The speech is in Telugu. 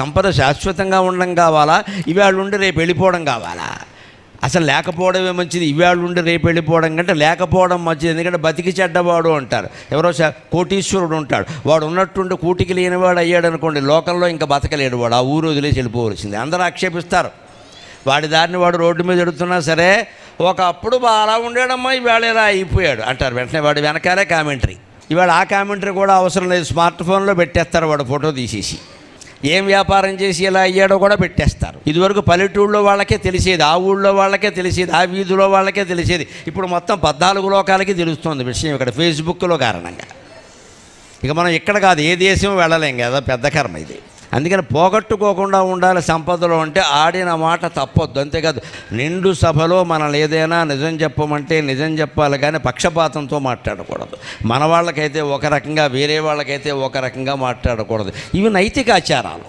సంపద శాశ్వతంగా ఉండడం కావాలా, ఇవాళ ఉండి రేపు వెళ్ళిపోవడం కావాలా? అసలు లేకపోవడమే మంచిది. ఇవాళ ఉండి రేపు వెళ్ళిపోవడం కంటే లేకపోవడం మంచిది. ఎందుకంటే బతికి చెడ్డవాడు అంటారు. ఎవరో కోటీశ్వరుడు ఉంటాడు, వాడు ఉన్నట్టుండి కూటికి లేనివాడు అయ్యాడు అనుకోండి, లోకంలో ఇంకా బతకలేడు వాడు, ఆ ఊరు వదిలేసి వెళ్ళిపోవలసింది. అందరూ ఆక్షేపిస్తారు. వాడి దారిని వాడు రోడ్డు మీద ఎడుతున్నా సరే, ఒకప్పుడు బాగా ఉండేడమ్మా ఇవాళ ఇలా అయిపోయాడు అంటారు. వెంటనే వాడు వెనకాలే కామెంటరీ. ఇవాళ ఆ కామెంటరీ కూడా అవసరం లేదు, స్మార్ట్ ఫోన్లో పెట్టేస్తారు వాడు ఫోటో తీసేసి. ఏం వ్యాపారం చేసి ఎలా అయ్యాడో కూడా పెట్టేస్తారు. ఇదివరకు పల్లెటూళ్ళలో వాళ్ళకే తెలిసేది, ఆ ఊళ్ళో వాళ్ళకే తెలిసేది, ఆ వీధిలో వాళ్ళకే తెలిసేది. ఇప్పుడు మొత్తం 14 లోకాలకి తెలుస్తుంది విషయం ఇక్కడ ఫేస్బుక్లో కారణంగా. ఇక మనం ఇక్కడ కాదు, ఏ దేశం వెళ్ళలేం కదా, పెద్ద కర్మ ఇది. అందుకని పోగొట్టుకోకుండా ఉండాలి సంపదలో అంటే ఆడిన మాట తప్పొద్దు. అంతేకాదు, నిండు సభలో మనల్ని ఏదైనా నిజం చెప్పమంటే నిజం చెప్పాలి, కానీ పక్షపాతంతో మాట్లాడకూడదు. మన వాళ్ళకైతే ఒక రకంగా, వేరే వాళ్ళకైతే ఒక రకంగా మాట్లాడకూడదు. ఇవి నైతిక ఆచారాలు.